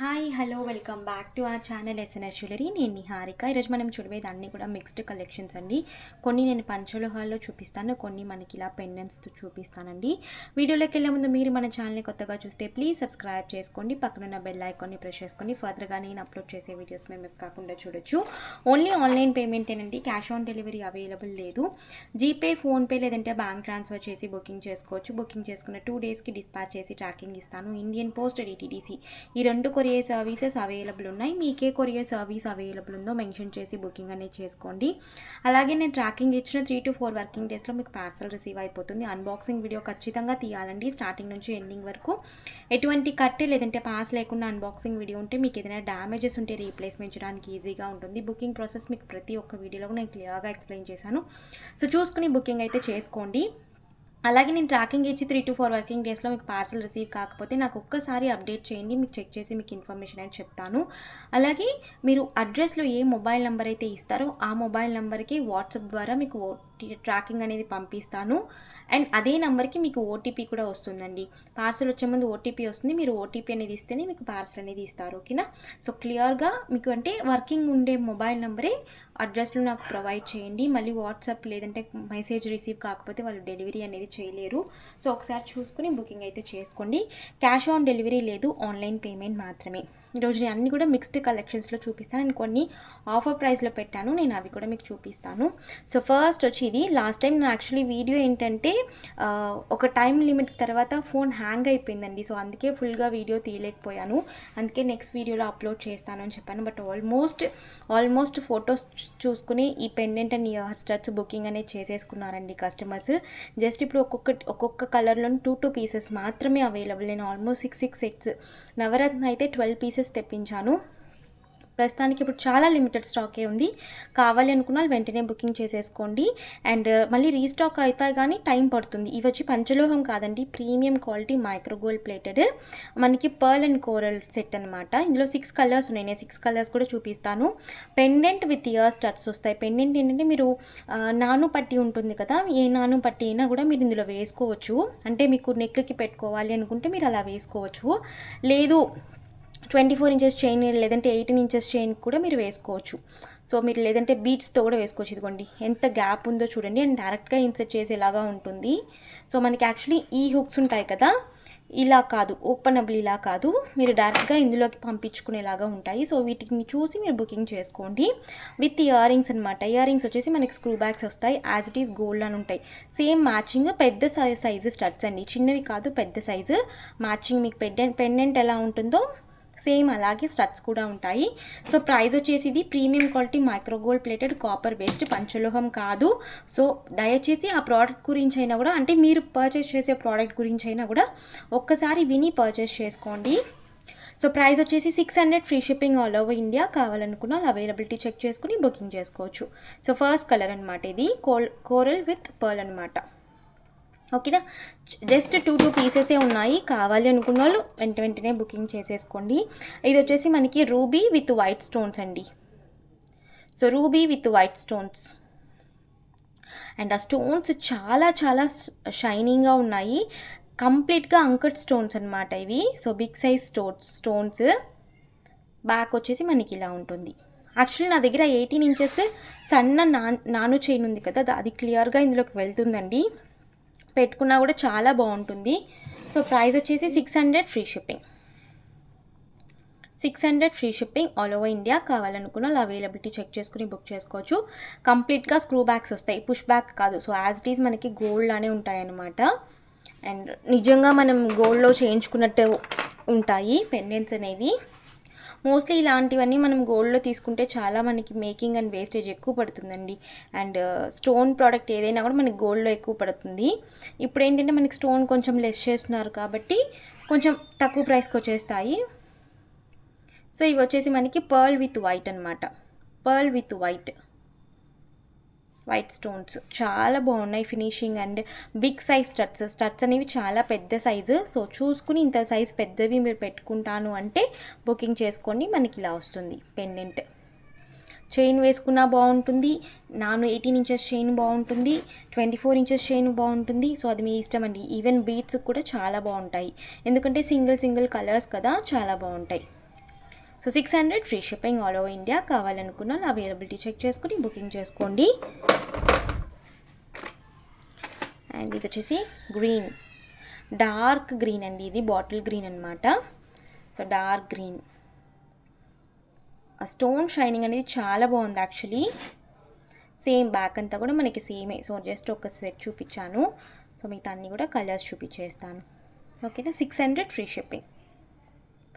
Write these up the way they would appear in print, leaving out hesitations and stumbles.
Hi hello welcome back to our channel SNS jewellery. నేను నిహారిక. ఈరోజు మనం చూడబోయేది అన్నీ కూడా మిక్స్డ్ కలెక్షన్స్ అండి. కొన్ని నేను పంచలోహాల్లో చూపిస్తాను, కొన్ని మనకి ఇలా పెండెంట్స్తో చూపిస్తానండి. వీడియోలోకి వెళ్ళే ముందు మీరు మన ఛానల్ని కొత్తగా చూస్తే ప్లీజ్ సబ్స్క్రైబ్ చేసుకోండి, పక్కనున్న బెల్ ఐకాన్ని ప్రెస్ చేసుకొని ఫర్దర్గా నేను అప్లోడ్ చేసే వీడియోస్ మేము మిస్ కాకుండా చూడొచ్చు. ఓన్లీ ఆన్లైన్ పేమెంటేనండి, క్యాష్ ఆన్ డెలివరీ అవైలబుల్ లేదు. జీపే, ఫోన్పే లేదంటే బ్యాంక్ ట్రాన్స్ఫర్ చేసి బుకింగ్ చేసుకోవచ్చు. బుకింగ్ చేసుకున్న 2 డేస్కి డిస్పాచ్ చేసి ట్రాకింగ్ ఇస్తాను. ఇండియన్ పోస్ట్, డిటీడీసీ ఈ రెండు కొరియర్ సర్వీసెస్ అవైలబుల్ ఉన్నాయి. మీకే కొరియర్ సర్వీస్ అవైలబుల్ ఉందో మెన్షన్ చేసి బుకింగ్ అనేది చేసుకోండి. అలాగే నేను ట్రాకింగ్ ఇచ్చిన 3 to 4 వర్కింగ్ డేస్లో మీకు పార్సల్ రిసీవ్ అయిపోతుంది. అన్బాక్సింగ్ వీడియో ఖచ్చితంగా తీయాలండి, స్టార్టింగ్ నుంచి ఎండింగ్ వరకు. ఎటువంటి కట్ లేదంటే పాస్ లేకుండా అన్బాక్సింగ్ వీడియో ఉంటే మీకు ఏదైనా డ్యామేజెస్ ఉంటే రీప్లేస్మెంట్ చేయడానికి ఈజీగా ఉంటుంది. బుకింగ్ ప్రాసెస్ మీకు ప్రతి ఒక్క వీడియోలో నేను క్లియర్గా ఎక్స్ప్లెయిన్ చేశాను. సో చూసుకుని బుకింగ్ అయితే చేసుకోండి. అలాగే నేను ట్రాకింగ్ ఇచ్చి 3 to 4 వర్కింగ్ డేస్లో మీకు పార్సల్ రిసీవ్ కాకపోతే నాకు ఒక్కసారి అప్డేట్ చేయండి, మీకు చెక్ చేసి మీకు ఇన్ఫర్మేషన్ అని చెప్తాను. అలాగే మీరు అడ్రస్లో ఏ మొబైల్ నెంబర్ అయితే ఇస్తారో ఆ మొబైల్ నెంబర్కి వాట్సాప్ ద్వారా మీకు ట్రాకింగ్ అనేది పంపిస్తాను. అండ్ అదే నెంబర్కి మీకు ఓటీపీ కూడా వస్తుందండి. పార్సల్ వచ్చే ముందు ఓటీపీ వస్తుంది, మీరు ఓటీపీ అనేది ఇస్తేనే మీకు పార్సల్ అనేది ఇస్తారు. ఓకేనా? సో క్లియర్గా మీకు అంటే వర్కింగ్ ఉండే మొబైల్ నెంబరే అడ్రస్లో నాకు ప్రొవైడ్ చేయండి. మళ్ళీ వాట్సాప్ లేదంటే మెసేజ్ రిసీవ్ కాకపోతే వాళ్ళు డెలివరీ అనేది చేయలేరు. సో ఒకసారి చూసుకుని బుకింగ్ అయితే చేసుకోండి. క్యాష్ ఆన్ డెలివరీ లేదు, ఆన్లైన్ పేమెంట్ మాత్రమే. ఈరోజు నేను అన్నీ కూడా మిక్స్డ్ కలెక్షన్స్లో చూపిస్తాను. నేను కొన్ని ఆఫర్ ప్రైస్లో పెట్టాను, నేను అవి కూడా మీకు చూపిస్తాను. సో ఫస్ట్ వచ్చి ఇది లాస్ట్ టైం నేను యాక్చువల్లీ వీడియో ఏంటంటే ఒక టైం లిమిట్ తర్వాత ఫోన్ హ్యాంగ్ అయిపోయిందండి. సో అందుకే ఫుల్గా వీడియో తీయలేకపోయాను. అందుకే నెక్స్ట్ వీడియోలో అప్లోడ్ చేస్తాను అని చెప్పాను. బట్ ఆల్మోస్ట్ ఫొటోస్ చూసుకుని ఈ pendant and year studs booking అనేది చేసేసుకున్నారండి కస్టమర్స్. జస్ట్ ఇప్పుడు ఒక్కొక్క కలర్లో 2 పీసెస్ మాత్రమే అవైలబుల్. నేను ఆల్మోస్ట్ 6 సెట్స్ నవరత్న అయితే 12 పీసెస్ తెప్పించాను. ప్రస్తుతానికి ఇప్పుడు చాలా లిమిటెడ్ స్టాకే ఉంది. కావాలి అనుకున్న వెంటనే బుకింగ్ చేసేసుకోండి. అండ్ మళ్ళీ రీస్టాక్ అవుతాయి కానీ టైం పడుతుంది. ఇవి వచ్చి పంచలోహం కాదండి, ప్రీమియం క్వాలిటీ మైక్రోగోల్డ్ ప్లేటెడ్ మనకి పర్ల్ అండ్ కోరల్ సెట్ అనమాట. ఇందులో 6 కలర్స్ ఉన్నాయి, నేను 6 కలర్స్ కూడా చూపిస్తాను. పెండెంట్ విత్ ఇయర్ స్టడ్స్ వస్తాయి. పెండెంట్ ఏంటంటే మీరు నాను పట్టి ఉంటుంది కదా, ఏ నాను పట్టి అయినా కూడా మీరు ఇందులో వేసుకోవచ్చు. అంటే మీకు నెక్కి పెట్టుకోవాలి అనుకుంటే మీరు అలా వేసుకోవచ్చు. లేదు 24 ఇంచెస్ చైన్ లేదంటే 18 ఇంచెస్ చైన్ కూడా మీరు వేసుకోవచ్చు. సో మీరు లేదంటే బీట్స్తో కూడా వేసుకోవచ్చు. ఇదిగోండి ఎంత గ్యాప్ ఉందో చూడండి. అండ్ డైరెక్ట్గా ఇన్సర్ట్ చేసేలాగా ఉంటుంది. సో మనకి యాక్చువల్లీ ఈ హుక్స్ ఉంటాయి కదా, ఇలా కాదు, ఓపెనబుల్ ఇలా కాదు, మీరు డైరెక్ట్గా ఇందులోకి పంపించుకునేలాగా ఉంటాయి. సో వీటిని చూసి మీరు బుకింగ్ చేసుకోండి. విత్ ఇయర్ రింగ్స్ అనమాట. ఇయర్ రింగ్స్ వచ్చేసి మనకి స్క్రూ బ్యాగ్స్ వస్తాయి, యాజ్ ఇట్ ఈస్ గోల్డ్ అని ఉంటాయి. సేమ్ మ్యాచింగ్ పెద్ద సైజు స్టడ్స్ అండి, చిన్నవి కాదు పెద్ద సైజు మ్యాచింగ్. మీకు పెండెంట్ ఎలా ఉంటుందో సేమ్ అలాగే స్టడ్స్ కూడా ఉంటాయి. సో ప్రైస్ వచ్చేసి ఇది premium quality micro gold plated copper based, పంచలోహం కాదు. సో దయచేసి ఆ ప్రోడక్ట్ గురించి అయినా కూడా, అంటే మీరు పర్చేస్ చేసే ప్రోడక్ట్ గురించి అయినా కూడా ఒక్కసారి విని పర్చేస్ చేసుకోండి. సో ప్రైస్ వచ్చేసి 600 free shipping all over India. కావాలనుకున్న అవైలబిలిటీ చెక్ చేసుకుని బుకింగ్ చేసుకోవచ్చు. సో ఫస్ట్ కలర్ అనమాట ఇది, కోరల్ విత్ పర్ల్ అనమాట. ఓకేనా? జస్ట్ 2 పీసెసే ఉన్నాయి. కావాలి అనుకున్న వాళ్ళు వెంటనే బుకింగ్ చేసేసుకోండి. ఇది వచ్చేసి మనకి రూబీ విత్ వైట్ స్టోన్స్ అండి. So ruby with white stones and ఆ స్టోన్స్ చాలా చాలా షైనింగ్గా ఉన్నాయి. కంప్లీట్గా అంకట్ స్టోన్స్ అనమాట ఇవి. So big size stones. Back వచ్చేసి మనకి ఇలా ఉంటుంది. యాక్చువల్లీ నా దగ్గర 18 ఇంచెస్ సన్న నాను చైన్ ఉంది కదా, అది క్లియర్గా ఇందులోకి వెళ్తుందండి. పెట్టుకున్నా కూడా చాలా బాగుంటుంది. సో ప్రైస్ వచ్చేసి 600 free shipping. 600 free shipping all over India. కావాలనుకున్న అవైలబిలిటీ చెక్ చేసుకుని బుక్ చేసుకోవచ్చు. కంప్లీట్గా స్క్రూ బ్యాగ్స్ వస్తాయి, పుష్ బ్యాక్ కాదు. సో యాజ్ ఇట్ ఈస్ మనకి గోల్డ్ లానే ఉంటాయి అన్నమాట. అండ్ నిజంగా మనం గోల్డ్లో చేయించుకున్నట్టు ఉంటాయి పెండెంట్స్ అనేవి. మోస్ట్లీ ఇలాంటివన్నీ మనం గోల్డ్లో తీసుకుంటే చాలా మనకి మేకింగ్ అండ్ వేస్టేజ్ ఎక్కువ పడుతుందండి. అండ్ స్టోన్ ప్రోడక్ట్ ఏదైనా కూడా మనకి గోల్డ్లో ఎక్కువ పడుతుంది. ఇప్పుడు ఏంటంటే మనకి స్టోన్ కొంచెం లెస్ చేస్తున్నారు కాబట్టి కొంచెం తక్కువ ప్రైస్కి వచ్చేస్తాయి. సో ఇవి వచ్చేసి మనకి పర్ల్ విత్ వైట్ అనమాట. పర్ల్ విత్ వైట్ స్టోన్స్ చాలా బాగున్నాయి finishing. And big size studs అనేవి చాలా పెద్ద సైజు. సో చూసుకుని ఇంత సైజ్ పెద్దవి మీరు పెట్టుకుంటాను అంటే బుకింగ్ చేసుకోండి. మనకి ఇలా వస్తుంది పెండెంట్. చైన్ వేసుకున్నా బాగుంటుంది, 18 ఇంచెస్ చైన్ బాగుంటుంది, 24 ఇంచెస్ చైన్ బాగుంటుంది. సో అది మీ ఇష్టం అండి. ఈవెన్ బీట్స్ కూడా చాలా బాగుంటాయి, ఎందుకంటే సింగిల్ కలర్స్ కదా, చాలా బాగుంటాయి. So 600 free shipping all over India. కావాలనుకున్న అవైలబిలిటీ చెక్ చేసుకుని బుకింగ్ చేసుకోండి. అండ్ ఇది వచ్చేసి గ్రీన్, డార్క్ గ్రీన్ అండి, ఇది బాటిల్ గ్రీన్ అనమాట. సో డార్క్ గ్రీన్, ఆ స్టోన్ షైనింగ్ అనేది చాలా బాగుంది యాక్చువల్లీ. సేమ్ బ్యాక్ అంతా కూడా మనకి సేమే. సో జస్ట్ ఒక సెట్ చూపించాను. సో మిగతా అన్నీ కూడా కలర్స్ చూపించేస్తాను. ఓకేనా. 600 ఫ్రీ షిప్పింగ్.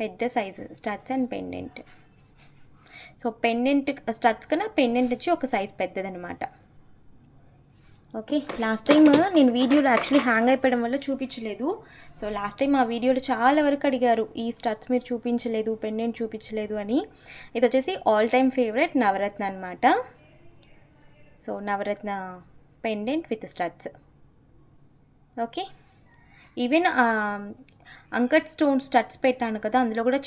పెద్ద size studs and pendant. So pendant studs కన్నా పెండెంట్ వచ్చి ఒక సైజ్ పెద్దదనమాట. ఓకే. లాస్ట్ టైం నేను వీడియోలో యాక్చువల్లీ హ్యాంగ్ అయిపోవడం వల్ల చూపించలేదు. సో లాస్ట్ టైం ఆ వీడియోలో చాలా వరకు అడిగారు, ఈ స్టడ్స్ మీరు చూపించలేదు, పెండెంట్ చూపించలేదు అని. ఇది వచ్చేసి ఆల్ టైమ్ ఫేవరెట్ నవరత్న అనమాట. So Navaratna pendant with studs. Okay. Even uncut stone studs పెట్టాను కదా, అందులో కూడా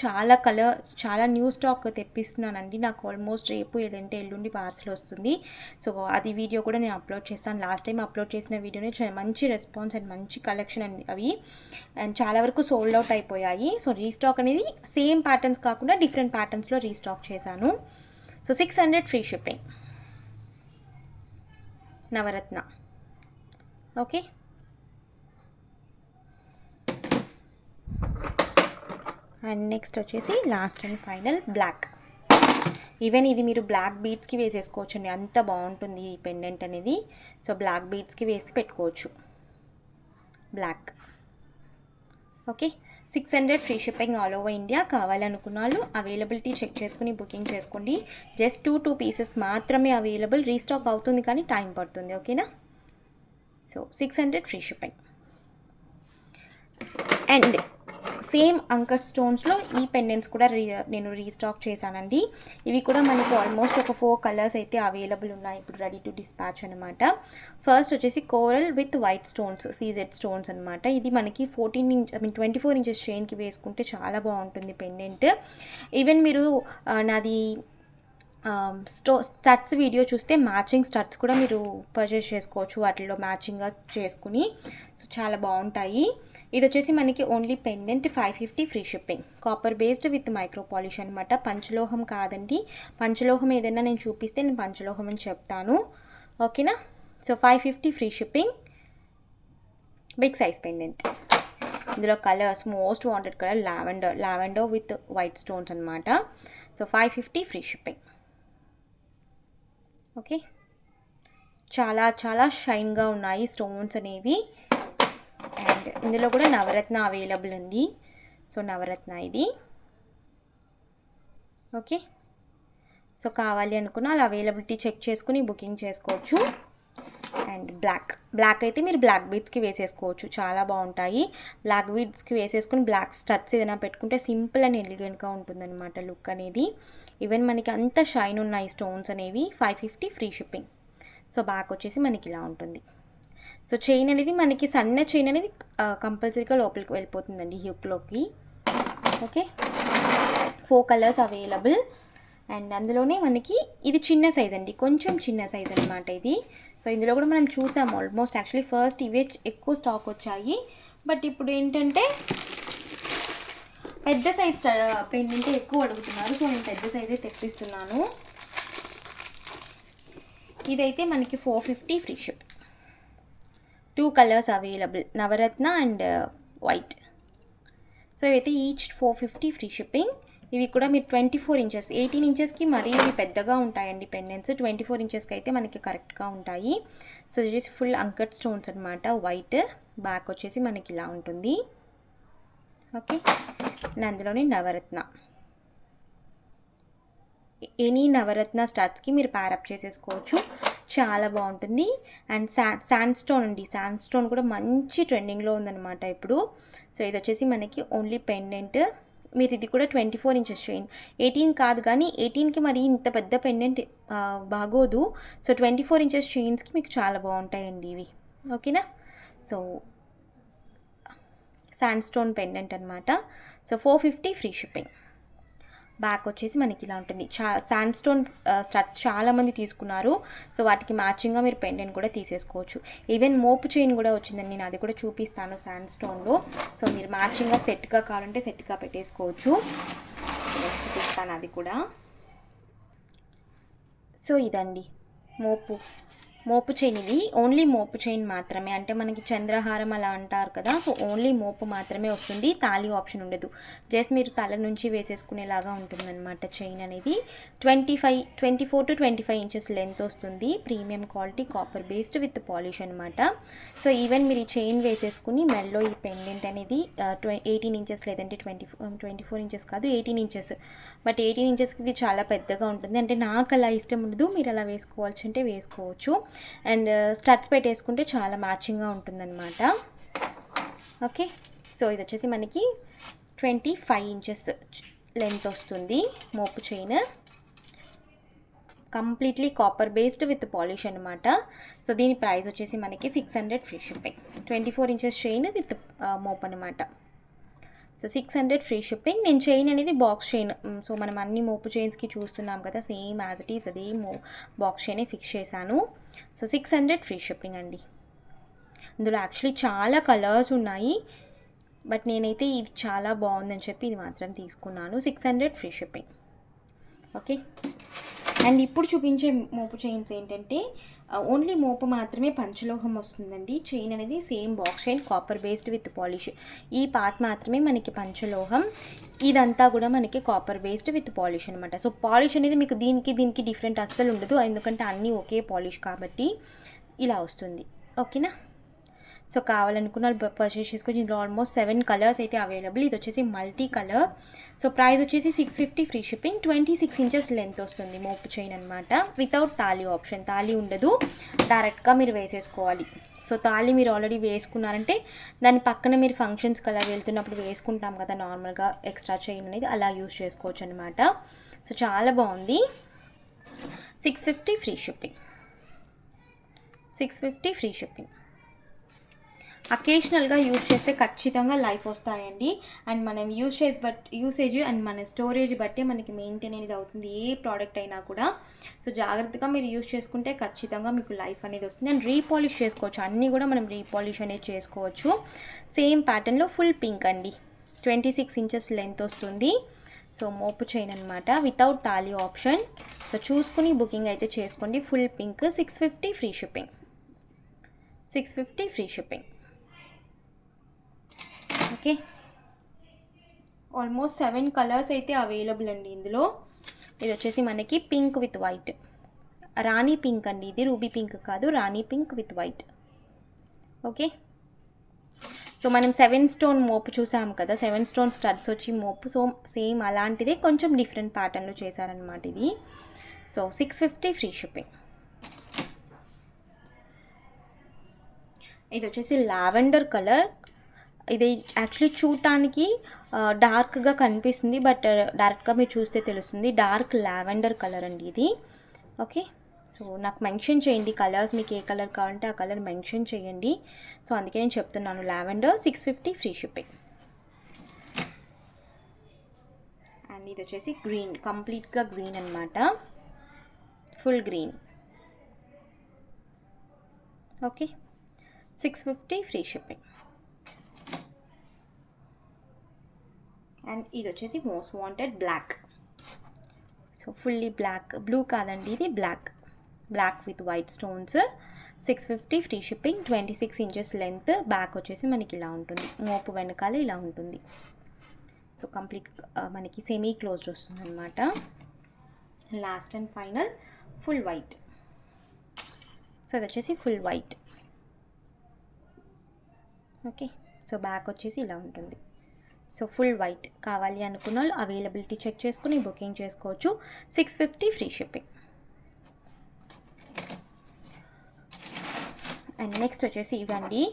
చాలా న్యూ స్టాక్ తెప్పిస్తున్నానండి. నాకు ఆల్మోస్ట్ రేపు ఏదంటే ఎల్లుండి పార్సల్ వస్తుంది. సో అది వీడియో కూడా నేను అప్లోడ్ చేస్తాను. లాస్ట్ టైం అప్లోడ్ చేసిన వీడియోనే మంచి రెస్పాన్స్ అండ్ మంచి కలెక్షన్ అండి అవి. అండ్ చాలా వరకు సోల్డ్ అవుట్ అయిపోయాయి. సో రీస్టాక్ అనేది సేమ్ ప్యాటర్న్స్ కాకుండా డిఫరెంట్ ప్యాటర్న్స్లో రీస్టాక్ చేశాను. So 600 free shipping Navaratna. Okay. And next వచ్చేసి last and final black. Even ఇది మీరు బ్లాక్ బీడ్స్కి వేసేసుకోవచ్చు అండి, అంత బాగుంటుంది ఈ పెండెంట్ అనేది. సో బ్లాక్ బీడ్స్కి వేసి పెట్టుకోవచ్చు. Black. Okay. 600 free shipping all over India. కావాలనుకున్న వాళ్ళు అవైలబిలిటీ చెక్ చేసుకుని బుకింగ్ చేసుకోండి. జస్ట్ 2 పీసెస్ మాత్రమే అవైలబుల్. రీస్టాక్ అవుతుంది కానీ టైం పడుతుంది. ఓకేనా. So 600 free shipping. And same uncut స్టోన్స్లో ఈ పెండెంట్స్ కూడా నేను రీస్టాక్ చేశానండి. ఇవి కూడా మనకి ఆల్మోస్ట్ ఒక 4 కలర్స్ అయితే అవైలబుల్ ఉన్నాయి ఇప్పుడు, రెడీ టు డిస్పాచ్ అనమాట. ఫస్ట్ వచ్చేసి coral with white stones, CZ stones అనమాట. ఇది మనకి 24 ఇంచెస్ చైన్కి వేసుకుంటే చాలా బాగుంటుంది పెండెంట్. ఈవెన్ మీరు నాది స్టడ్స్ వీడియో చూస్తే మ్యాచింగ్ స్టడ్స్ కూడా మీరు పర్చేస్ చేసుకోవచ్చు వాటిలో మ్యాచింగ్గా చేసుకుని. సో చాలా బాగుంటాయి. ఇది వచ్చేసి మనకి only pendant 550 free shipping. Copper based with micro polish అనమాట. పంచలోహం కాదండి. పంచలోహం ఏదైనా నేను చూపిస్తే నేను పంచలోహం అని చెప్తాను. ఓకేనా. So 550 free shipping. Big size pendant. ఇందులో colours most wanted colour lavender with white stones అనమాట. So 550 free shipping. ఓకే. చాలా షైన్గా ఉన్నాయి స్టోన్స్ అనేవి. అండ్ ఇందులో కూడా నవరత్న అవైలబుల్ ఉంది. సో నవరత్న ఇది. ఓకే. సో కావాలి అనుకున్న అలా అవైలబిలిటీ చెక్ చేసుకుని బుకింగ్ చేసుకోవచ్చు. అండ్ బ్లాక్ అయితే మీరు బ్లాక్ బీడ్స్కి వేసేసుకోవచ్చు, చాలా బాగుంటాయి. బ్లాక్ బీడ్స్కి వేసేసుకుని బ్లాక్ స్టడ్స్ ఏదైనా పెట్టుకుంటే సింపుల్ అండ్ ఎలిగెంట్గా ఉంటుందన్నమాట లుక్ అనేది. ఈవెన్ మనకి అంత షైన్ ఉన్నాయి స్టోన్స్ అనేవి. 550 ఫ్రీ షిప్పింగ్. సో బ్యాక్ వచ్చేసి మనకి ఇలా ఉంటుంది. సో చైన్ అనేది మనకి సన్న చైన్ అనేది కంపల్సరీగా లోపలికి వెళ్ళిపోతుందండి హ్యూక్లోకి. ఓకే. 4 colours available. అండ్ అందులోనే మనకి ఇది చిన్న సైజ్ అండి, కొంచెం చిన్న సైజ్ అనమాట ఇది. సో ఇందులో కూడా మనం చూసాము ఆల్మోస్ట్. యాక్చువల్లీ ఫస్ట్ ఇవే ఎక్కువ స్టాక్ వచ్చాయి. బట్ ఇప్పుడు ఏంటంటే పెద్ద సైజ్ పెండెంట్ ఎక్కువ అడుగుతున్నారు. సో నేను పెద్ద సైజే తెప్పిస్తున్నాను. ఇదైతే మనకి 450 free ship. 2 colours available, Navaratna and white. So ఇవైతే ఈచ్ 450 ఫ్రీ షిప్పింగ్. ఇవి కూడా మీరు 24 ఇంచెస్, 18 ఇంచెస్కి మరీ ఇవి పెద్దగా ఉంటాయండి పెండెంట్స్. 24 ఇంచెస్కి అయితే మనకి కరెక్ట్గా ఉంటాయి. సో ఇది వచ్చేసి ఫుల్ అంకట్ స్టోన్స్ అనమాట, వైట్. బ్యాక్ వచ్చేసి మనకి ఇలా ఉంటుంది. ఓకే. అందులోనే నవరత్న, ఎనీ నవరత్న స్టడ్స్కి మీరు ప్యారప్ చేసేసుకోవచ్చు, చాలా బాగుంటుంది. అండ్ శాండ్ స్టోన్ అండి, శాండ్ స్టోన్ కూడా మంచి ట్రెండింగ్లో ఉందన్నమాట ఇప్పుడు. సో ఇది వచ్చేసి మనకి ఓన్లీ పెండెంట్. మీరు ఇది కూడా 24 ఇంచెస్ చైన్, 18 కాదు కానీ 18కి మరి ఇంత పెద్ద పెండెంట్ బాగోదు. సో 24 ఇంచెస్ చైన్స్కి మీకు చాలా బాగుంటాయండి ఇవి. ఓకేనా. సో శాండ్ స్టోన్ పెండెంట్ అనమాట. So 450 free shipping. బ్యాక్ వచ్చేసి మనకి ఇలా ఉంటుంది. శాండ్ స్టోన్ స్టడ్స్ చాలామంది తీసుకున్నారు. సో వాటికి మ్యాచింగ్గా మీరు పెండెంట్ కూడా తీసేసుకోవచ్చు. ఈవెన్ మోపు చైన్ కూడా వచ్చిందండి, నేను అది కూడా చూపిస్తాను శాండ్ స్టోన్లో. సో మీరు మ్యాచింగ్గా సెట్గా కావాలంటే సెట్గా పెట్టేసుకోవచ్చు. చూపిస్తాను చూపిస్తాను అది కూడా. సో ఇదండి మోపు చైన్. ఇది ఓన్లీ మోపు చైన్ మాత్రమే, అంటే మనకి చంద్రహారం అలా అంటారు కదా, సో ఓన్లీ మోపు మాత్రమే వస్తుంది, తాళి ఆప్షన్ ఉండదు. జస్ట్ మీరు తల నుంచి వేసేసుకునేలాగా ఉంటుందన్నమాట చైన్ అనేది. 24 to 25 ఇంచెస్ లెంత్ వస్తుంది. Premium quality copper based with polish అనమాట. సో ఈవెన్ మీరు ఈ చైన్ వేసేసుకుని మెల్లో ఈ పెండెంట్ అనేది 18 ఇంచెస్ లేదంటే 24 ఇంచెస్ కాదు 18 ఇంచెస్, బట్ 18 ఇంచెస్కి ఇది చాలా పెద్దగా ఉంటుంది. అంటే నాకు అలా ఇష్టం ఉండదు, మీరు అలా వేసుకోవాల్సి అంటే వేసుకోవచ్చు. అండ్ స్టడ్స్ పెట్టేసుకుంటే చాలా మ్యాచింగ్గా ఉంటుందన్నమాట. ఓకే, సో ఇది వచ్చేసి మనకి 25 ఇంచెస్ లెంత్ వస్తుంది మోపు chain. Completely copper based with polish అనమాట. సో దీని ప్రైస్ వచ్చేసి మనకి 600 free shipping. 24 inches chain with మోప్ అనమాట. So 600 free shipping. నేను చైన్ అనేది బాక్స్ చైన్, సో మనం అన్ని మోపు చైన్స్కి చూస్తున్నాం కదా, సేమ్ యాజ్ ఇట్ ఈస్ అదే బాక్స్ చైనే ఫిక్స్ చేశాను. సో 600 ఫ్రీ షిప్పింగ్ అండి. ఇందులో యాక్చువల్లీ చాలా కలర్స్ ఉన్నాయి, బట్ నేనైతే ఇది చాలా బాగుందని చెప్పి ఇది మాత్రం తీసుకున్నాను. 600 ఫ్రీ షిప్పింగ్. ఓకే, అండ్ ఇప్పుడు చూపించే మోపు చైన్స్ ఏంటంటే ఓన్లీ మోపు మాత్రమే పంచలోహం వస్తుందండి. చైన్ అనేది same box chain copper based with polish. ఈ పార్ట్ మాత్రమే మనకి పంచలోహం, ఇదంతా కూడా మనకి కాపర్ బేస్డ్ విత్ పాలిష్ అనమాట. సో పాలిష్ అనేది మీకు దీనికి డిఫరెంట్ అస్సలు ఉండదు, ఎందుకంటే అన్నీ ఒకే పాలిష్ కాబట్టి ఇలా వస్తుంది. ఓకేనా, సో కావాలనుకున్న పర్చేస్ చేసుకోవచ్చు. ఇందులో ఆల్మోస్ట్ 7 కలర్స్ అయితే అవైలబుల్. ఇది వచ్చేసి మల్టీ కలర్. సో ప్రైస్ వచ్చేసి 650 ఫ్రీ షిప్పింగ్. 26 ఇంచెస్ లెంత్ వస్తుంది మోపు చైన్ అనమాట. వితౌట్ తాళి ఆప్షన్, తాళి ఉండదు, డైరెక్ట్గా మీరు వేసేసుకోవాలి. సో తాళి మీరు ఆల్రెడీ వేసుకున్నారంటే దాని పక్కన మీరు ఫంక్షన్స్కి అలా వెళ్తున్నప్పుడు వేసుకుంటాం కదా నార్మల్గా ఎక్స్ట్రా చైన్ అనేది, అలా యూస్ చేసుకోవచ్చు అనమాట. సో చాలా బాగుంది. 650 ఫ్రీ షిప్పింగ్. 650 free shipping. అకేషనల్గా యూజ్ చేస్తే ఖచ్చితంగా లైఫ్ వస్తాయండి. అండ్ మనం యూసేజ్ అండ్ మన స్టోరేజ్ బట్టే మనకి మెయింటైన్ అనేది అవుతుంది ఏ ప్రోడక్ట్ అయినా కూడా. సో జాగ్రత్తగా మీరు యూజ్ చేసుకుంటే ఖచ్చితంగా మీకు లైఫ్ అనేది వస్తుంది. అండ్ రీపాలిష్ చేసుకోవచ్చు, అన్నీ కూడా మనం రీపాలిష్ అనేది చేసుకోవచ్చు. సేమ్ ప్యాటర్న్లో ఫుల్ పింక్ అండి. 26 ఇంచెస్ లెంత్ వస్తుంది. సో మోపు చైన్ అనమాట, వితౌట్ తాళి ఆప్షన్. సో చూసుకుని బుకింగ్ అయితే చేసుకోండి. Full pink. 650 free shipping. 650 free shipping. Okay, almost 7 colours అయితే అవైలబుల్ అండి ఇందులో. ఇది వచ్చేసి మనకి పింక్ విత్ వైట్, రాణి పింక్ అండి. ఇది రూబీ పింక్ కాదు, రాణి pink with white. Okay, so మనం 7 స్టోన్ మోపు చూసాము కదా, 7 స్టోన్ స్టడ్స్ వచ్చి మోపు. సో సేమ్ అలాంటిదే కొంచెం డిఫరెంట్ ప్యాటర్న్లో చేశారనమాట ఇది. So 650 free shipping. ఇది వచ్చేసి లావెండర్ కలర్. ఇది యాక్చువల్లీ చూడటానికి డార్క్గా కనిపిస్తుంది, బట్ డైరెక్ట్గా మీరు చూస్తే తెలుస్తుంది డార్క్ లావెండర్ కలర్ అండి ఇది. ఓకే, సో నాకు మెన్షన్ చేయండి కలర్స్, మీకు ఏ కలర్ కావాలంటే ఆ కలర్ మెన్షన్ చేయండి. సో అందుకే నేను చెప్తున్నాను లావెండర్. 650 free shipping. అండ్ ఇది వచ్చేసి గ్రీన్, కంప్లీట్గా గ్రీన్ అనమాట, full green. Okay, 650 free shipping. And ఇది వచ్చేసి most wanted black. So fully black, blue కాదండి ఇది black with white stones. 650 free shipping. 26 inches length. Back వచ్చేసి మనకి ఇలా ఉంటుంది, మోపు వెనకాల ఇలా ఉంటుంది. సో కంప్లీట్ మనకి సెమీ క్లోజ్డ్ వస్తుంది అనమాట. Last and final full white. So అది వచ్చేసి full white. Okay, so back వచ్చేసి ఇలా ఉంటుంది. సో ఫుల్ వైట్ కావాలి అనుకున్న వాళ్ళు అవైలబిలిటీ చెక్ చేసుకుని బుకింగ్ చేసుకోవచ్చు. 650 ఫ్రీ షిప్పింగ్. అండ్ నెక్స్ట్ వచ్చేసి ఇవండి.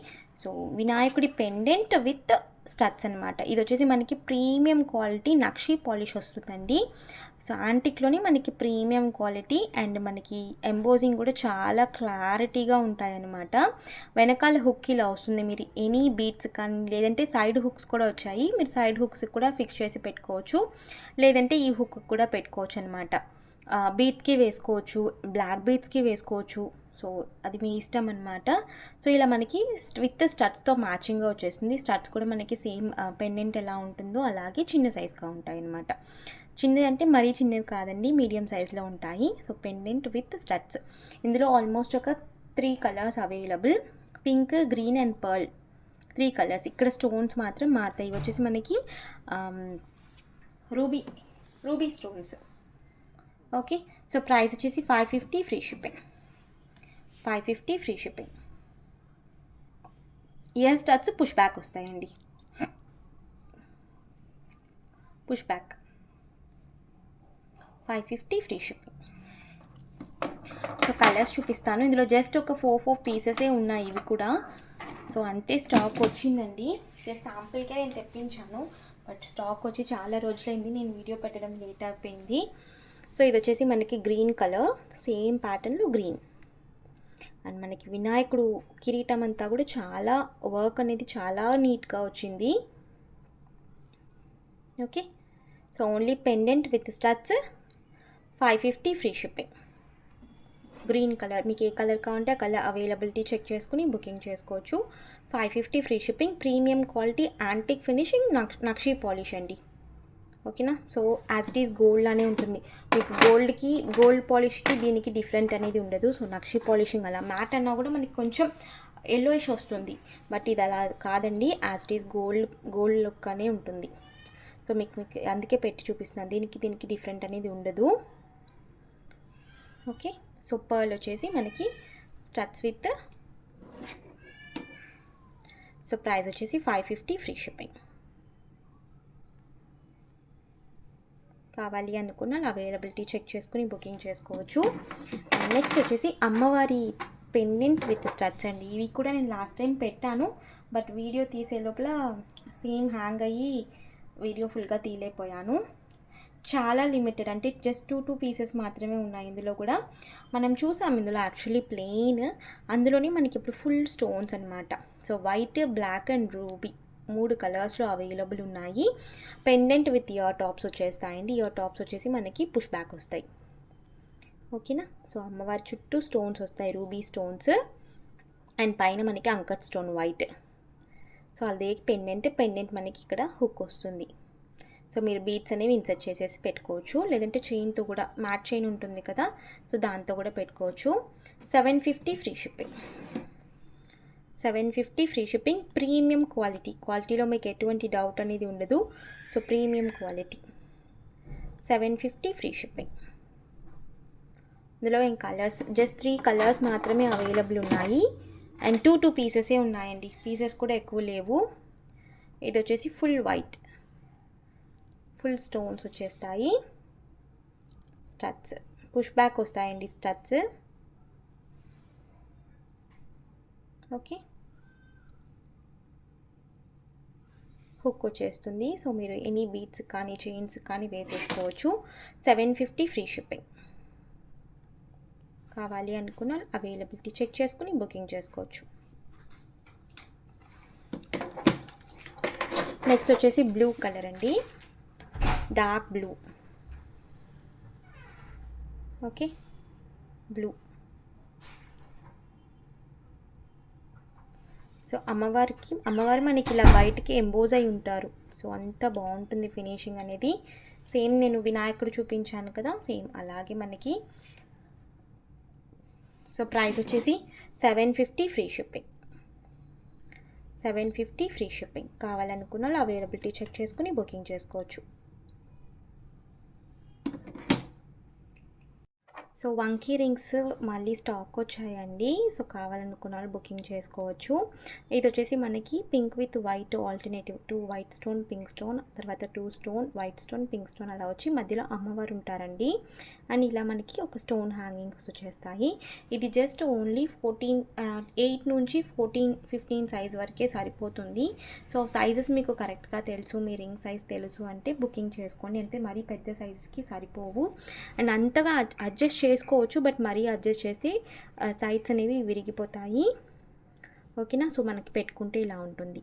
సో వినాయకుడి పెండెంట్ విత్ స్టడ్స్ అనమాట. ఇది వచ్చేసి మనకి ప్రీమియం క్వాలిటీ నక్షి పాలిష్ వస్తుందండి. సో యాంటిక్లోని మనకి ప్రీమియం క్వాలిటీ అండ్ మనకి ఎంబోజింగ్ కూడా చాలా క్లారిటీగా ఉంటాయన్నమాట. వెనకాల హుక్ ఇలా వస్తుంది, మీరు ఎనీ బీట్స్ కానీ లేదంటే సైడ్ హుక్స్ కూడా వచ్చాయి, మీరు సైడ్ హుక్స్ కూడా ఫిక్స్ చేసి పెట్టుకోవచ్చు, లేదంటే ఈ హుక్ కూడా పెట్టుకోవచ్చు అనమాట. బీట్కి వేసుకోవచ్చు, బ్లాక్ బీట్స్కి వేసుకోవచ్చు. సో అది మీ ఇష్టం అనమాట. సో ఇలా మనకి విత్ స్టడ్స్తో మ్యాచింగ్గా వచ్చేస్తుంది. స్టడ్స్ కూడా మనకి సేమ్ పెండెంట్ ఎలా ఉంటుందో అలాగే చిన్న సైజ్గా ఉంటాయి అనమాట. చిన్నది అంటే మరీ చిన్నది కాదండి, మీడియం సైజ్లో ఉంటాయి. So pendant with studs. ఇందులో ఆల్మోస్ట్ ఒక 3 colours available, pink, green and pearl, 3 colours. ఇక్కడ స్టోన్స్ మాత్రం మారుతాయి. ఇవి వచ్చేసి మనకి ruby stones. Okay, so price వచ్చేసి 550 free shipping. 550 free shipping. Ear studs push back వస్తాయండి, push back. 550 free shipping. So colours చూపిస్తాను. ఇందులో జస్ట్ ఒక 4 పీసెసే ఉన్నాయి ఇవి కూడా. సో అంతే స్టాక్ వచ్చిందండి. జస్ట్ శాంపుల్కే నేను తెప్పించాను, బట్ స్టాక్ వచ్చి చాలా రోజులైంది, నేను వీడియో పెట్టడం లేట్ అయిపోయింది. సో ఇది వచ్చేసి మనకి గ్రీన్ కలర్, సేమ్ ప్యాటర్న్లో గ్రీన్. అండ్ మనకి వినాయకుడు కిరీటం అంతా కూడా చాలా వర్క్ అనేది చాలా నీట్గా వచ్చింది. Okay, so only pendant with studs, 550 free shipping. Green colour, మీకు ఏ కలర్ కావాలంటే ఆ కలర్ అవైలబిలిటీ చెక్ చేసుకుని బుకింగ్ చేసుకోవచ్చు. 550 free shipping. Premium quality antique finishing, nakshi polish అండి. ఓకేనా. So as it is gold లానే ఉంటుంది. మీకు గోల్డ్ పాలిష్కి దీనికి డిఫరెంట్ అనేది ఉండదు. సో నక్షీ పాలిషింగ్ అలా మ్యాట్ అన్నా కూడా మనకి కొంచెం ఎల్లోయిష్ వస్తుంది, బట్ ఇది అలా కాదండి, as it is gold look అనే ఉంటుంది. సో మీకు అందుకే పెట్టి చూపిస్తున్నాను, దీనికి డిఫరెంట్ అనేది ఉండదు. ఓకే, సో పర్ల్ వచ్చేసి మనకి స్టడ్స్ విత్. సో ప్రైస్ వచ్చేసి 550 ఫ్రీ షిప్పింగ్. కావాలి అనుకున్న అవైలబిలిటీ చెక్ చేసుకుని బుకింగ్ చేసుకోవచ్చు. నెక్స్ట్ వచ్చేసి అమ్మవారి పెండెంట్ విత్ స్టడ్స్ అండి. ఇవి కూడా నేను లాస్ట్ టైం పెట్టాను, బట్ వీడియో తీసే లోపల సేమ్ హ్యాంగ్ అయ్యి వీడియో ఫుల్గా తీయలేకపోయాను. చాలా లిమిటెడ్, అంటే జస్ట్ 2 పీసెస్ మాత్రమే ఉన్నాయి. ఇందులో కూడా మనం చూసాం, ఇందులో యాక్చువల్లీ ప్లెయిన్, అందులోనే మనకి ఇప్పుడు ఫుల్ స్టోన్స్ అనమాట. So white, black and ruby 3 కలర్స్లో అవైలబుల్ ఉన్నాయి. పెండెంట్ విత్ ఇయర్ టాప్స్ వచ్చేస్తాయండి. ఇయర్ టాప్స్ వచ్చేసి మనకి పుష్ బ్యాక్ వస్తాయి. ఓకేనా. సో అమ్మవారి చుట్టూ స్టోన్స్ వస్తాయి, రూబీ స్టోన్స్, అండ్ పైన మనకి అంకట్ స్టోన్ వైట్. సో అదే పెండెంట్ మనకి ఇక్కడ హుక్ వస్తుంది. సో మీరు బీడ్స్ అనేవి ఇన్సర్ట్ చేసేసి పెట్టుకోవచ్చు, లేదంటే చైన్తో కూడా, మ్యాట్ చైన్ ఉంటుంది కదా, సో దాంతో కూడా పెట్టుకోవచ్చు. 750 free shipping. 750 free shipping. Premium క్వాలిటీలో మీకు ఎటువంటి డౌట్ అనేది ఉండదు. So premium quality, 750 free shipping. ఇందులో ఏం కలర్స్, జస్ట్ 3 కలర్స్ మాత్రమే అవైలబుల్ ఉన్నాయి, అండ్ 2 పీసెసే ఉన్నాయండి, పీసెస్ కూడా ఎక్కువ లేవు. ఇది వచ్చేసి ఫుల్ వైట్, ఫుల్ స్టోన్స్ వచ్చేస్తాయి, స్టడ్స్ పుష్ బ్యాక్ వస్తాయండి, స్టడ్స్. ఓకే, హుక్ వచ్చేస్తుంది. సో మీరు ఎనీ బీడ్స్ కానీ చైన్స్ కానీ వేసేసుకోవచ్చు. 750 ఫ్రీ షిప్పింగ్. కావాలి అనుకున్న అవైలబిలిటీ చెక్ చేసుకుని బుకింగ్ చేసుకోవచ్చు. నెక్స్ట్ వచ్చేసి బ్లూ కలర్ అండి, dark blue. Okay, blue. So అమ్మవారు మనకి ఇలా బయటికి ఎంబోజ్ అయి ఉంటారు. సో అంత బాగుంటుంది ఫినిషింగ్ అనేది. సేమ్ నేను వినాయకుడు చూపించాను కదా, సేమ్ అలాగే మనకి. సో ప్రైస్ వచ్చేసి 750 ఫ్రీ షిప్పింగ్. 750 free shipping. కావాలనుకున్న వాళ్ళు అవైలబిలిటీ చెక్ చేసుకుని బుకింగ్ చేసుకోవచ్చు. సో వంకీ రింగ్స్ మళ్ళీ స్టాక్ వచ్చాయండి. సో కావాలనుకున్న వాళ్ళు బుకింగ్ చేసుకోవచ్చు. ఇది వచ్చేసి మనకి pink with white alternative, 2 white stone, pink stone, తర్వాత 2 stone, white stone, pink stone అలా వచ్చి మధ్యలో అమ్మవారు ఉంటారండి. అండ్ ఇలా మనకి ఒక స్టోన్ హ్యాంగింగ్స్ వచ్చేస్తాయి. ఇది జస్ట్ ఓన్లీ 8 నుంచి 15 సైజ్ వరకే సరిపోతుంది. సో సైజెస్ మీకు కరెక్ట్గా తెలుసు, మీ రింగ్ సైజ్ తెలుసు అంటే బుకింగ్ చేసుకోండి. అంతే, మరీ పెద్ద సైజెస్కి సరిపోవు. అండ్ అంతగా అడ్జస్ట్ చేసుకోవచ్చు, బట్ మరీ అడ్జస్ట్ చేస్తే సైడ్స్ అనేవి విరిగిపోతాయి. ఓకేనా. సో మనకి పెట్టుకుంటే ఇలా ఉంటుంది.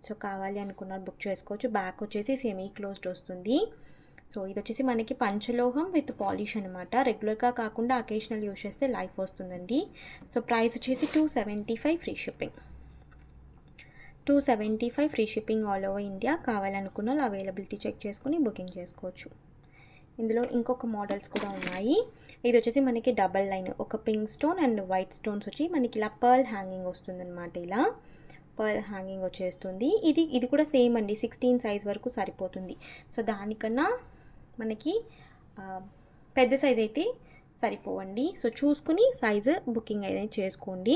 సో కావాలి అనుకున్న బుక్ చేసుకోవచ్చు. బ్యాక్ వచ్చేసి సెమీ క్లోజ్డ్ వస్తుంది. సో ఇది వచ్చేసి మనకి పంచలోహం విత్ పాలిష్ అనమాట. రెగ్యులర్గా కాకుండా అకేషనల్ యూజ్ చేస్తే లైఫ్ వస్తుందండి. సో ప్రైస్ వచ్చేసి 275 free shipping. 275 free shipping all over India. కావాలనుకున్న వాళ్ళు అవైలబిలిటీ చెక్ చేసుకుని బుకింగ్ చేసుకోవచ్చు. ఇందులో ఇంకొక మోడల్స్ కూడా ఉన్నాయి. ఇది వచ్చేసి మనకి డబల్ లైన్, ఒక pink stone and white stones వచ్చి మనకి ఇలా పర్ల్ హ్యాంగింగ్ వస్తుందన్నమాట. ఇలా పర్ల్ హ్యాంగింగ్ వచ్చేస్తుంది. ఇది కూడా సేమ్ అండి, 16 సైజ్ వరకు సరిపోతుంది. సో దానికన్నా మనకి పెద్ద సైజ్ అయితే సరిపోవండి. సో చూసుకుని సైజు బుకింగ్ అయితే చేసుకోండి.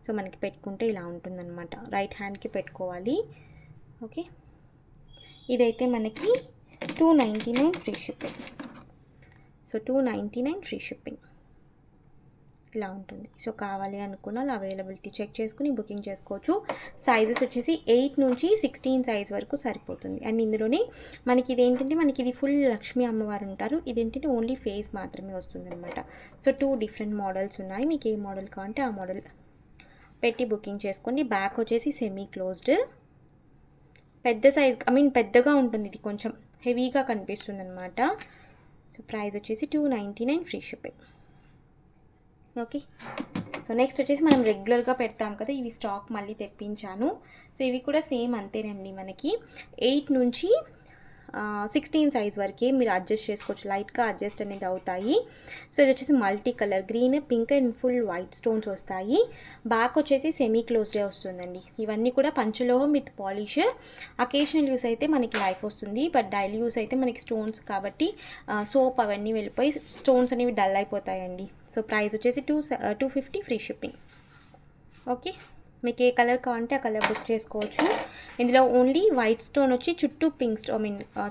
సో మనకి పెట్టుకుంటే ఇలా ఉంటుందన్నమాట, రైట్ హ్యాండ్కి పెట్టుకోవాలి. ఓకే, ఇదైతే మనకి 299 free shipping. So 299 free shipping ఇలా ఉంటుంది. సో కావాలి అనుకున్న అవైలబిలిటీ చెక్ చేసుకుని బుకింగ్ చేసుకోవచ్చు. సైజెస్ వచ్చేసి 8 నుంచి 16 సైజ్ వరకు సరిపోతుంది. అండ్ ఇందులోనే మనకి ఇదేంటంటే మనకి ఇది ఫుల్ లక్ష్మీ అమ్మవారు ఉంటారు. ఇదేంటంటే ఓన్లీ ఫేస్ మాత్రమే వస్తుంది అనమాట. సో 2 డిఫరెంట్ మోడల్స్ ఉన్నాయి. మీకు ఏ మోడల్ కావాలంటే ఆ మోడల్ పెట్టి బుకింగ్ చేసుకోండి. బ్యాక్ వచ్చేసి సెమీ క్లోజ్డ్, పెద్ద సైజ్ పెద్దగా ఉంటుంది. ఇది కొంచెం హెవీగా కనిపిస్తుంది అనమాట. సో ప్రైస్ వచ్చేసి 299 free shipping. Okay, so next వచ్చేసి మనం రెగ్యులర్గా పెడతాం కదా, ఇవి స్టాక్ మళ్ళీ తెప్పించాను. సో ఇవి కూడా సేమ్ అంతేనండి, మనకి 8 నుంచి 16 సైజ్ వరకే మీరు అడ్జస్ట్ చేసుకోవచ్చు. లైట్గా అడ్జస్ట్ అనేది అవుతాయి. సో ఇది వచ్చేసి multi colour, green, pink and full white stones వస్తాయి. బ్యాక్ వచ్చేసి సెమీ క్లోజ్డే వస్తుందండి. ఇవన్నీ కూడా పంచలోహం విత్ పాలిష్. అకేషనల్ యూస్ అయితే మనకి లైఫ్ వస్తుంది, బట్ డైలీ యూస్ అయితే మనకి స్టోన్స్ కాబట్టి సోప్ అవన్నీ వెళ్ళిపోయి స్టోన్స్ అనేవి డల్ అయిపోతాయండి. సో ప్రైస్ వచ్చేసి 250 ఫ్రీ షిప్పింగ్. ఓకే, మీకు ఏ కలర్ కావాలంటే ఆ కలర్ బుక్ చేసుకోవచ్చు. ఇందులో ఓన్లీ వైట్ స్టోన్ వచ్చి చుట్టూ పింక్ స్టోన్,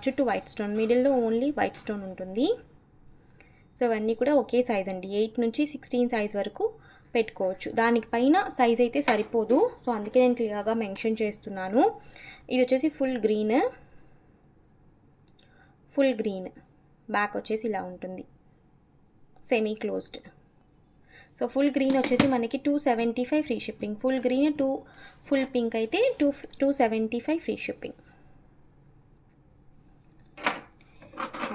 చుట్టూ వైట్ స్టోన్, మిడిల్లో ఓన్లీ వైట్ స్టోన్ ఉంటుంది. సో అవన్నీ కూడా ఒకే సైజ్ అండి, 8 నుంచి 16 సైజ్ వరకు పెట్టుకోవచ్చు. దానిపైన సైజ్ అయితే సరిపోదు. సో అందుకే నేను క్లియర్గా మెన్షన్ చేస్తున్నాను. ఇది వచ్చేసి ఫుల్ గ్రీన్, బ్యాక్ వచ్చేసి ఇలా ఉంటుంది, semi closed. So full green వచ్చేసి మనకి 275 free shipping. Full green full pink అయితే 275 ఫ్రీ షిప్పింగ్.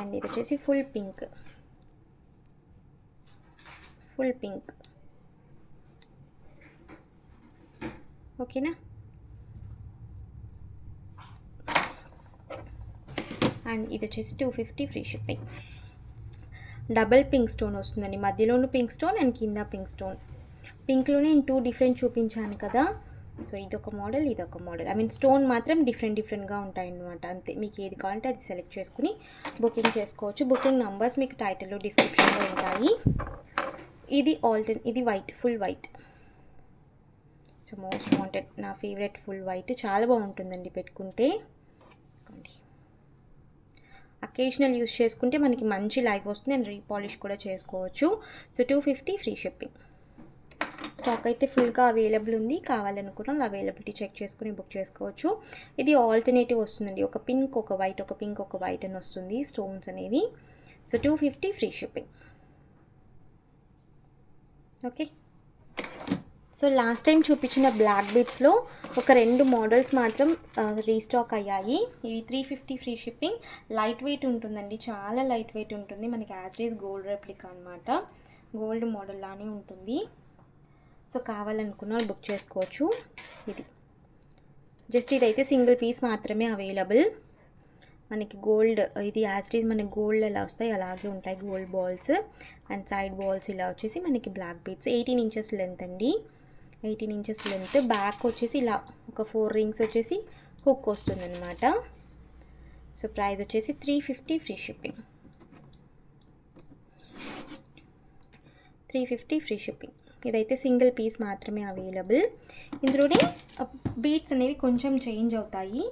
అండ్ ఇది వచ్చేసి ఫుల్ పింక్, ఓకేనా. అండ్ ఇది వచ్చేసి 250 free shipping. Double pink stone వస్తుందండి, మధ్యలోనూ పింక్ స్టోన్ అండ్ కింద పింక్ స్టోన్. పింక్లోనే నేను 2 డిఫరెంట్ చూపించాను కదా. సో ఇదొక మోడల్, ఇదొక మోడల్. స్టోన్ మాత్రం డిఫరెంట్గా ఉంటాయన్నమాట. అంతే, మీకు ఏది కావాలంటే అది సెలెక్ట్ చేసుకుని బుకింగ్ చేసుకోవచ్చు. బుకింగ్ నంబర్స్ మీకు టైటిల్లో డిస్క్రిప్షన్లో ఉంటాయి. ఇది white, full white. So most wanted, నా ఫేవరెట్ ఫుల్ వైట్, చాలా బాగుంటుందండి పెట్టుకుంటే. అకేషనల్ యూస్ చేసుకుంటే మనకి మంచి లైఫ్ వస్తుంది అండ్ రీపాలిష్ కూడా చేసుకోవచ్చు. So 250 free shipping. స్టాక్ అయితే ఫుల్గా అవైలబుల్ ఉంది. కావాలనుకున్న అవైలబిలిటీ చెక్ చేసుకుని బుక్ చేసుకోవచ్చు. ఇది ఆల్టర్నేటివ్ వస్తుందండి, ఒక పింక్ ఒక వైట్, ఒక పింక్ ఒక వైట్ అని వస్తుంది స్టోన్స్ అనేవి. So 250 free shipping. Okay, so last time చూపించిన బ్లాక్ బీడ్స్లో ఒక 2 మోడల్స్ మాత్రం రీస్టాక్ అయ్యాయి. ఇవి 350 ఫ్రీ షిప్పింగ్. లైట్ వెయిట్ ఉంటుందండి, చాలా లైట్ వెయిట్ ఉంటుంది. మనకి యాజ్ ఈజ్ గోల్డ్ రెప్లికా అనమాట, గోల్డ్ మోడల్ లానే ఉంటుంది. సో కావాలనుకున్న బుక్ చేసుకోవచ్చు. ఇది జస్ట్ ఇదైతే సింగిల్ పీస్ మాత్రమే అవైలబుల్. మనకి గోల్డ్, ఇది యాజ్ ఈజ్ మనకి గోల్డ్ ఎలా వస్తాయి అలాగే ఉంటాయి gold balls. And side balls ఇలా వచ్చేసి మనకి బ్లాక్ బీడ్స్. 18 ఇంచెస్ లెంత్ అండి, 18 ఇంచెస్ లెంత్. బ్యాక్ వచ్చేసి ఇలా ఒక 4 రింగ్స్ వచ్చేసి హుక్ వస్తుంది అనమాట. సో ప్రైస్ వచ్చేసి 350 ఫ్రీ షిప్పింగ్. 350 free shipping. ఇదైతే సింగిల్ పీస్ మాత్రమే అవైలబుల్. ఇందులోనే బీడ్స్ అనేవి కొంచెం చేంజ్ అవుతాయి,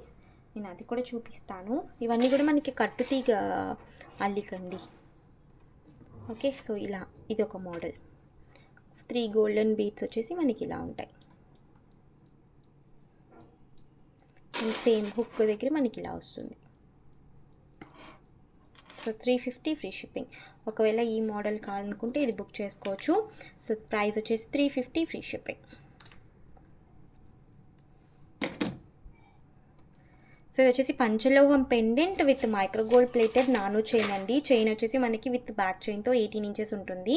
నేను అది కూడా చూపిస్తాను. ఇవన్నీ కూడా మనకి కట్టుతీగ అల్లికండి. ఓకే, సో ఇలా ఇది ఒక మోడల్. 3 గోల్డెన్ బీడ్స్ వచ్చేసి మనకి ఇలా ఉంటాయి. అండ్ సేమ్ హుక్ దగ్గర మనకి ఇలా వస్తుంది. So 350 free shipping. ఒకవేళ ఈ మోడల్ కావాలనుకుంటే ఇది బుక్ చేసుకోవచ్చు. సో ప్రైస్ వచ్చేసి 350 ఫ్రీ షిప్పింగ్. సో ఇది వచ్చేసి పంచలోహం pendant with micro gold plated nano chain అండి. చైన్ వచ్చేసి మనకి విత్ బ్యాక్ చైన్తో 18 ఇంచెస్ ఉంటుంది.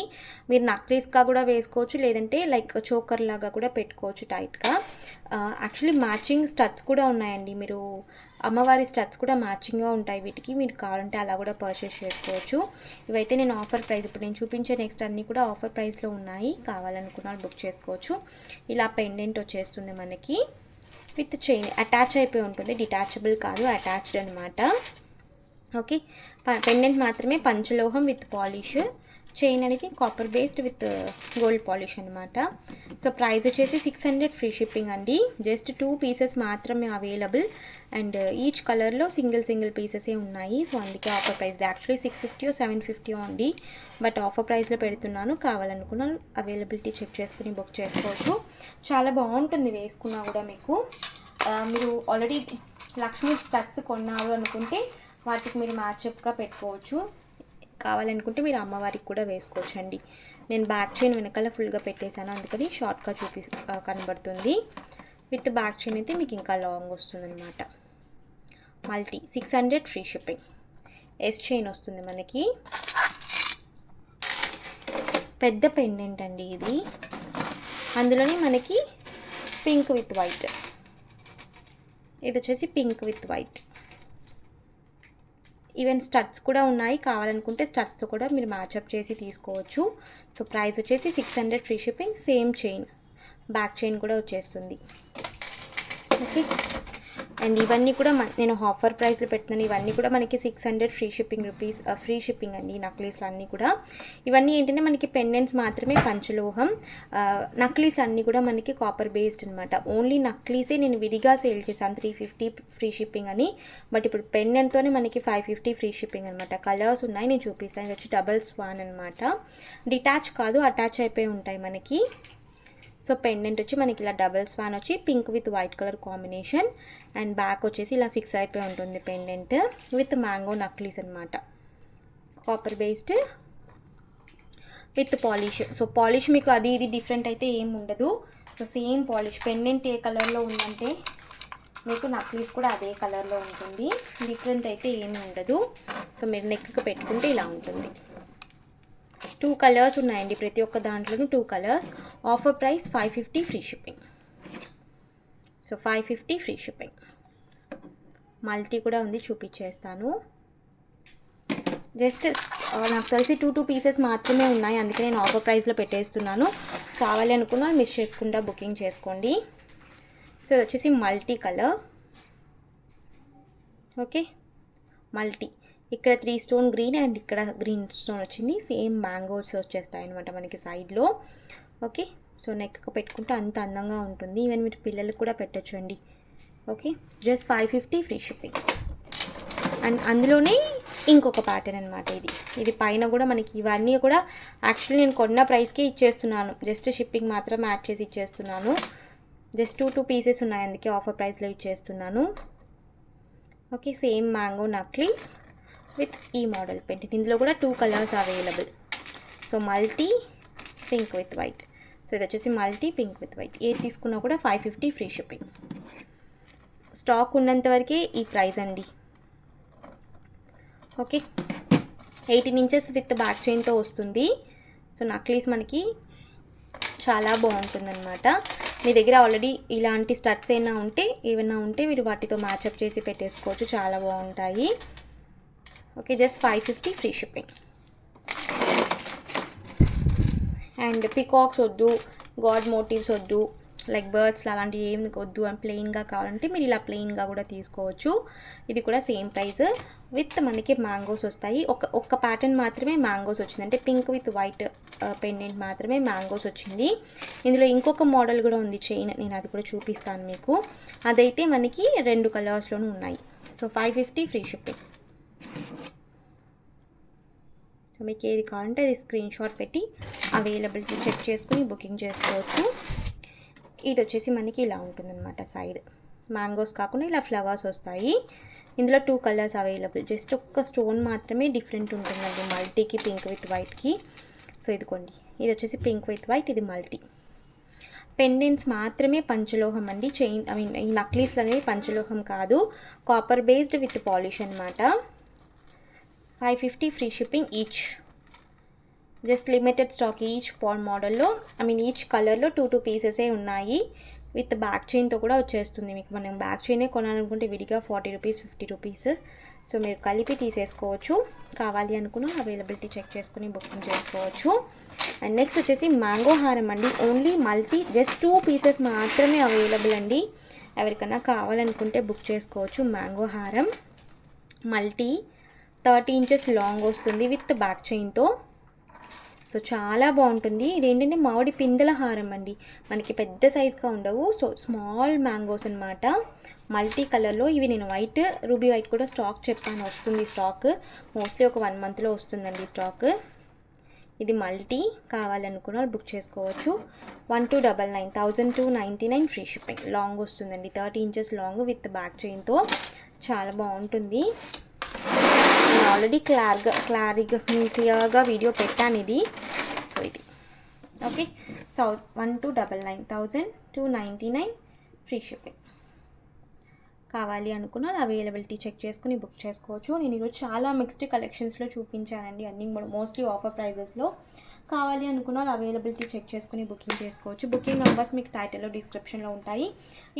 మీరు నక్లీస్గా కూడా వేసుకోవచ్చు, లేదంటే లైక్ చోకర్ లాగా కూడా పెట్టుకోవచ్చు టైట్గా. యాక్చువల్లీ మ్యాచింగ్ స్టడ్స్ కూడా ఉన్నాయండి. మీరు అమ్మవారి స్టడ్స్ కూడా మ్యాచింగ్గా ఉంటాయి వీటికి. మీరు కావాలంటే అలా కూడా పర్చేస్ చేసుకోవచ్చు. ఇవైతే నేను ఆఫర్ ప్రైస్, ఇప్పుడు నేను చూపించే నెక్స్ట్ అన్నీ కూడా ఆఫర్ ప్రైస్లో ఉన్నాయి. కావాలనుకున్న బుక్ చేసుకోవచ్చు. ఇలా పెండెంట్ వచ్చేస్తుంది మనకి విత్ చైన్ అటాచ్ అయిపోయి ఉంటుంది, డిటాచబుల్ కాదు, అటాచ్డ్ అనమాట. ఓకే, పెండెంట్ మాత్రమే పంచలోహం విత్ పాలిష్, చైన్ అనేది copper based with gold polish అనమాట. సో ప్రైస్ వచ్చేసి 600 ఫ్రీ షిప్పింగ్ అండి. జస్ట్ 2 పీసెస్ మాత్రమే అవైలబుల్ అండ్ ఈచ్ కలర్లో సింగిల్ పీసెసే ఉన్నాయి. సో అందుకే ఆఫర్ ప్రైస్. యాక్చువల్లీ 650 750 అండి, బట్ ఆఫర్ ప్రైస్లో పెడుతున్నాను. కావాలనుకున్న అవైలబిలిటీ చెక్ చేసుకుని బుక్ చేసుకోవచ్చు. చాలా బాగుంటుంది వేసుకున్నా కూడా మీకు. మీరు ఆల్రెడీ లక్ష్మీ స్టడ్స్ కొన్నారు అనుకుంటే వాటికి మీరు మ్యాచప్గా పెట్టుకోవచ్చు. కావాలనుకుంటే మీరు అమ్మవారికి కూడా వేసుకోవచ్చు అండి. నేను బ్యాక్ చైన్ వెనకాల ఫుల్గా పెట్టేశాను, అందుకని షార్ట్గా కనబడుతుంది. విత్ బ్యాక్ చైన్ అయితే మీకు ఇంకా లాంగ్ వస్తుంది అనమాట. Multi 600 free shipping. S chain వస్తుంది మనకి. పెద్ద పెండెంట్ అండి ఇది. అందులోనే మనకి పింక్ విత్ వైట్, ఇది వచ్చేసి pink with white. Even studs కూడా ఉన్నాయి. కావాలనుకుంటే స్టడ్స్తో కూడా మీరు మ్యాచప్ చేసి తీసుకోవచ్చు. సో ప్రైస్ వచ్చేసి 600 free shipping. Same chain, back chain కూడా వచ్చేస్తుంది. ఓకే, అండ్ ఇవన్నీ కూడా నేను ఆఫర్ ప్రైస్లో పెట్టినాను. ఇవన్నీ కూడా మనకి 600 free shipping rupees free shipping అండి. నక్లీస్లు అన్నీ కూడా. ఇవన్నీ ఏంటంటే మనకి పెండెంట్స్ మాత్రమే పంచలోహం, నక్లీస్లు అన్నీ కూడా మనకి కాపర్ బేస్డ్ అనమాట. ఓన్లీ నక్లీసే నేను విడిగా సేల్ చేశాను 350 ఫ్రీ షిప్పింగ్ అని, బట్ ఇప్పుడు పెండెంట్తోనే మనకి 550 ఫ్రీ షిప్పింగ్ అనమాట. కలర్స్ ఉన్నాయి, నేను చూపిస్తాను. ఇది వచ్చి డబల్ స్వాన్ అనమాట. డిటాచ్ కాదు, అటాచ్ అయిపోయి ఉంటాయి మనకి. సో పెండెంట్ వచ్చి మనకి ఇలా డబల్ స్వాన్ వచ్చి pink with white colour combination, and back వచ్చేసి ఇలా ఫిక్స్ అయిపోయి ఉంటుంది పెండెంట్ విత్ మ్యాంగో నక్లీస్ అనమాట. Copper based with polish. So polish మీకు అది ఇది డిఫరెంట్ అయితే ఏం ఉండదు. So same polish. పెండెంట్ ఏ కలర్లో ఉందంటే మీకు నక్లీస్ కూడా అదే కలర్లో ఉంటుంది. డిఫరెంట్ అయితే ఏమి ఉండదు. సో మీరు నెక్కి పెట్టుకుంటే ఇలా ఉంటుంది. 2 కలర్స్ ఉన్నాయండి, ప్రతి ఒక్క దాంట్లోనూ 2 colours. Offer price 550 free shipping. So 550 free shipping. Multi కూడా ఉంది, చూపించేస్తాను. జస్ట్ నాకు తెలిసి 2 పీసెస్ మాత్రమే ఉన్నాయి, అందుకే నేను ఆఫర్ ప్రైస్లో పెట్టేస్తున్నాను. కావాలి అనుకున్నా మిస్ చేసుకుంటా బుకింగ్ చేసుకోండి. సో ఇది వచ్చేసి మల్టీ కలర్. Okay, multi. ఇక్కడ 3 స్టోన్ గ్రీన్ అండ్ ఇక్కడ గ్రీన్ స్టోన్ వచ్చింది. సేమ్ మ్యాంగోస్ వచ్చేస్తాయి అనమాట మనకి సైడ్లో. ఓకే, సో నెక్కి పెట్టుకుంటే అంత అందంగా ఉంటుంది. ఈవెన్ మీరు పిల్లలకు కూడా పెట్టచ్చు అండి. Okay, just 550 free shipping. And అందులోనే ఇంకొక ప్యాటర్న్ అనమాట ఇది పైన కూడా మనకి ఇవన్నీ కూడా యాక్చువల్లీ నేను కొన్న ప్రైస్కే ఇచ్చేస్తున్నాను. జస్ట్ షిప్పింగ్ మాత్రం యాడ్ చేసి ఇచ్చేస్తున్నాను. జస్ట్ 2 పీసెస్ ఉన్నాయి, అందుకే ఆఫర్ ప్రైస్లో ఇచ్చేస్తున్నాను. Okay, same mango necklace with ఈ మోడల్ పెండెంట్. ఇందులో కూడా 2 colours available. So multi pink with white. So ఇది వచ్చేసి మల్టీ పింక్ విత్ వైట్. ఏది తీసుకున్నా కూడా 550 ఫ్రీ షిప్పింగ్. స్టాక్ ఉన్నంత వరకే ఈ ప్రైస్ అండి. ఓకే, 18 ఇంచెస్ విత్ బ్యాక్ చైన్తో వస్తుంది. సో నక్లీస్ మనకి చాలా బాగుంటుందన్నమాట. మీ దగ్గర ఆల్రెడీ ఇలాంటి స్టడ్స్ ఏమైనా ఉంటే మీరు వాటితో మ్యాచప్ చేసి పెట్టేసుకోవచ్చు, చాలా బాగుంటాయి. Okay, just 550 free shipping. And peacocks వద్దు, గాడ్ మోటివ్స్ వద్దు, లైక్ బర్డ్స్ అలాంటివి ఏమి వద్దు అని ప్లెయిన్గా కావాలంటే మీరు ఇలా ప్లెయిన్గా కూడా తీసుకోవచ్చు. ఇది కూడా సేమ్ ప్రైస్ విత్ మనకి మ్యాంగోస్ వస్తాయి. ఒక్క ప్యాటర్న్ మాత్రమే మ్యాంగోస్ వచ్చింది, అంటే పింక్ విత్ వైట్ పెండెంట్ మాత్రమే మ్యాంగోస్ వచ్చింది. ఇందులో ఇంకొక మోడల్ కూడా ఉంది చైన్, నేను అది కూడా చూపిస్తాను మీకు. అదైతే మనకి 2 కలర్స్లోనూ ఉన్నాయి. So 550 free shipping. సో మీకు ఏది కావాలంటే అది స్క్రీన్ షాట్ పెట్టి అవైలబిలిటీ చెక్ చేసుకుని బుకింగ్ చేసుకోవచ్చు. ఇది వచ్చేసి మనకి ఇలా ఉంటుందన్నమాట. సైడ్ మ్యాంగోస్ కాకుండా ఇలా ఫ్లవర్స్ వస్తాయి. ఇందులో 2 కలర్స్ అవైలబుల్. జస్ట్ ఒక్క స్టోన్ మాత్రమే డిఫరెంట్ ఉంటుందండి, మల్టీకి పింక్ విత్ వైట్కి. సో ఇదిగోండి, ఇది వచ్చేసి పింక్ విత్ వైట్, ఇది మల్టీ. పెండెంట్స్ మాత్రమే పంచలోహం అండి. చైన్ ఈ నక్లీస్లు అనేవి పంచలోహం కాదు, కాపర్ బేస్డ్ విత్ పాలిష్ అనమాట. 550 free shipping each. Just limited stock each మోడల్లో ఈచ్ కలర్లో 2 పీసెసే ఉన్నాయి. విత్ బ్యాక్ చైన్తో కూడా వచ్చేస్తుంది మీకు. మనం బ్యాక్ చైనే కొనాలనుకుంటే విడిగా 40 రూపీస్ 50 రూపీస్. సో మీరు కలిపి తీసేసుకోవచ్చు. కావాలి అనుకున్న అవైలబిలిటీ చెక్ చేసుకుని బుకింగ్ చేసుకోవచ్చు. అండ్ నెక్స్ట్ వచ్చేసి మ్యాంగో హారం అండి. ఓన్లీ మల్టీ జస్ట్ 2 పీసెస్ మాత్రమే అవైలబుల్ అండి. ఎవరికైనా కావాలనుకుంటే బుక్ చేసుకోవచ్చు. మ్యాంగో హారం మల్టీ 30 ఇంచెస్ లాంగ్ వస్తుంది విత్ బ్యాక్ చైన్తో. సో చాలా బాగుంటుంది. ఇదేంటంటే మామిడి పిందెల హారం అండి. మనకి పెద్ద సైజ్గా ఉండవు. సో స్మాల్ మ్యాంగోస్ అనమాట. మల్టీ కలర్లో ఇవి. నేను వైట్, రూబీ వైట్ కూడా స్టాక్ చెప్పాను, వస్తుంది స్టాక్. మోస్ట్లీ ఒక 1 మంత్లో వస్తుందండి స్టాక్. ఇది మల్టీ. కావాలనుకున్న బుక్ చేసుకోవచ్చు. 1299 1299 ఫ్రీ షిప్పింగ్. లాంగ్ వస్తుందండి, 30 ఇంచెస్ లాంగ్ విత్ బ్యాక్ చైన్తో. చాలా బాగుంటుంది. నేను ఆల్రెడీ క్లియర్గా వీడియో పెట్టాను ఇది. సో ఇది ఓకే. So 1299 1299 free shipping. కావాలి అనుకున్న అవైలబిలిటీ చెక్ చేసుకుని బుక్ చేసుకోవచ్చు. నేను ఈరోజు చాలా మిక్స్డ్ కలెక్షన్స్లో చూపించానండి, అన్నీ మోస్ట్లీ ఆఫర్ ప్రైజెస్లో. కావాలి అనుకున్న అవైలబిలిటీ చెక్ చేసుకుని బుకింగ్ చేసుకోవచ్చు. బుకింగ్ నెంబర్స్ మీకు టైటిల్లో డిస్క్రిప్షన్లో ఉంటాయి.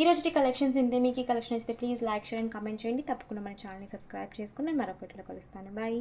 ఈరోజు కలెక్షన్స్ ఇంతే. మీకు ఈ కలెక్షన్ అయితే please like, share and comment చేయండి. తప్పకుండా మన ఛానల్ని సబ్స్క్రైబ్ చేసుకుని నేను మరొకటిలో కలుస్తాను. బాయ్.